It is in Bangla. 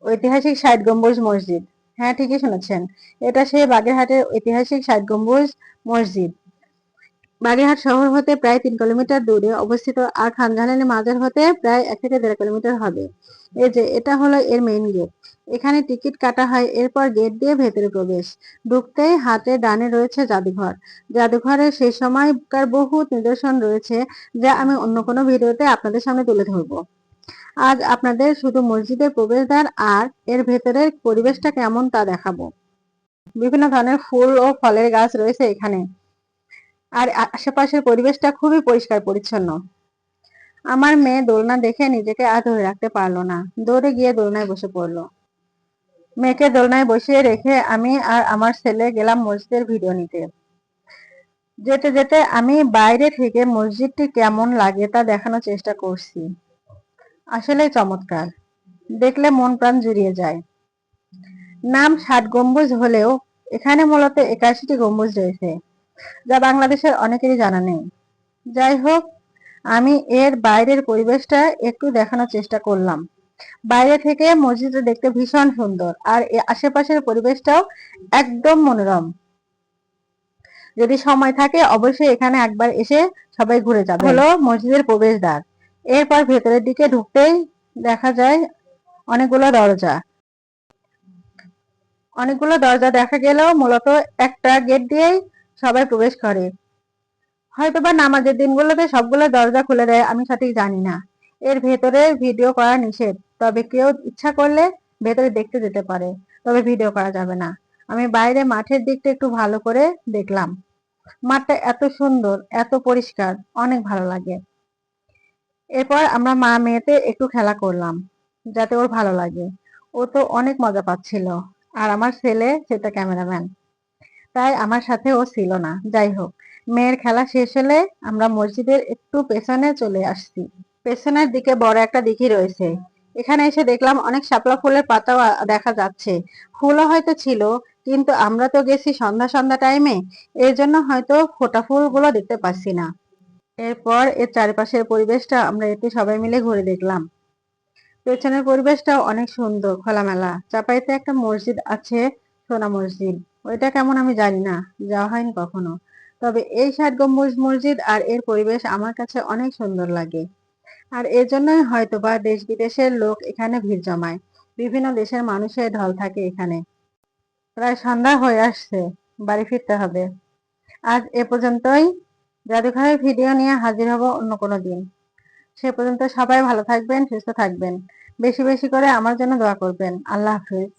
ঐতিহাসিক ৬০ গম্বুজ মসজিদ। হ্যাঁ, ঠিকই শুনেছেন। এটা সেই বাগেরহাটের ঐতিহাসিক ৬০ গম্বুজ মসজিদ। বাগেরহাট শহর হতে প্রায় ৩ কিলোমিটার দূরে অবস্থিত আর খানজাহানি মাজার হতে প্রায় ১ থেকে ১.৫ কিলোমিটার হবে। এই যে এটা হলো এর মেইন গেট। এখানে টিকিট কাটা হয়, এরপর গেট দিয়ে ভেতরে প্রবেশ। ঢুকতেই হাতে ডানে রয়েছে জাদুঘর। জাদুঘরের সেই সময়কার বহু নিদর্শন রয়েছে যা আমি অন্য কোনো ভিডিওতে আপনাদের সামনে তুলে ধরবো। আজ আপনাদের শুধু মসজিদের প্রবেশদ্বার আর এর ভেতরের পরিবেশটা কেমন তা দেখাবো। বিভিন্ন ধরনের ফুল ও ফলের গাছ রয়েছে এখানে। আর আশেপাশের পরিবেশটা খুবই পরিষ্কার পরিচ্ছন্ন। আমার মেয়ে দোলনা দেখে নিজেকে আর ধরে রাখতে পারলো না, দৌড়ে গিয়ে দোলনায় বসে পড়লো। মেয়েকে দোলনায় বসিয়ে রেখে আমি আর আমার ছেলে গেলাম মসজিদের ভিডিও নিতে। যেতে যেতে আমি বাইরে থেকে মসজিদটি কেমন লাগে তা দেখানোর চেষ্টা করছি। আসলেই চমৎকার, দেখলে মন প্রাণ জুড়িয়ে যায়। নাম ৬০ গম্বুজ হলেও এখানে মূলত ৮১টি গম্বুজ রয়েছে, যা বাংলাদেশের অনেকেরই জানা নেই। যাই হোক, আমি এর বাইরের পরিবেশটা একটু দেখানোর চেষ্টা করলাম। বাইরে থেকে মসজিদটা দেখতে ভীষণ সুন্দর, আর আশেপাশের পরিবেশটাও একদম মনোরম। যদি সময় থাকে অবশ্যই এখানে একবার এসে সবাই ঘুরে যাবে। হলো মসজিদের প্রবেশদ্বার। এরপর ভেতরের দিকে ঢুকতেই দেখা যায় অনেকগুলো দরজা। দেখা গেলেও মূলত একটা গেট দিয়েই সবাই প্রবেশ করে। হয়তোবা নামাজের দিনগুলোতে সবগুলো দরজা খুলে দেয়, আমি সঠিক জানি না। এর ভেতরে ভিডিও করা নিষেধ, তবে কেউ ইচ্ছা করলে ভেতরে দেখতে যেতে পারে, তবে ভিডিও করা যাবে না। আমি বাইরে মাঠের দিকটা একটু ভালো করে দেখলাম। মাঠটা এত সুন্দর, এত পরিষ্কার, অনেক ভালো লাগে। এরপর আমরা মা মেয়েতে একটু খেলা করলাম, যাতে ওর ভালো লাগে। ও তো অনেক মজা পাচ্ছিল। আর আমার ছেলে, সেটা ক্যামেরাম্যান, তাই আমার সাথে ও ছিল না। যাই হোক, মেয়ের খেলা শেষ হলে আমরা মসজিদের একটু পেছনে চলে আসছি। পেছনের দিকে বড় একটা দিঘি রয়েছে। এখানে এসে দেখলাম অনেক শাপলা ফুলের পাতাও দেখা যাচ্ছে। ফুলও হয়তো ছিল, কিন্তু আমরা তো গেছি সন্ধ্যা সন্ধ্যা টাইমে, এর জন্য হয়তো ফোটা ফুলগুলো দেখতে পাচ্ছি না। এরপর এর চারিপাশের পরিবেশটা আমরা একটু সবাই মিলে ঘুরে দেখলাম। পেছনের পরিবেশটাও অনেক সুন্দর, খোলামেলা। চাপাইতে একটা মসজিদ আছে, সোনা মসজিদ। ওইটা কেমন আমি জানি না, যাওয়া হয়নি কখনো। তবে এই ৬০ গম্বুজ মসজিদ আর এর পরিবেশ আমার কাছে অনেক সুন্দর লাগে। আর এর জন্যই হয়তোবা দেশ বিদেশের লোক এখানে ভিড় জমায়। বিভিন্ন দেশের মানুষের ঢল থাকে এখানে। প্রায় সন্ধ্যা হয়ে আসছে, বাড়ি ফিরতে হবে। আজ এ পর্যন্তই। জাদুঘরের ভিডিও নিয়ে হাজির হব অন্য কোনো দিন। সে পর্যন্ত সবাই ভালো থাকবেন, সুস্থ থাকবেন। বেশি বেশি করে আমার জন্য দোয়া করবেন। আল্লাহ হাফেজ।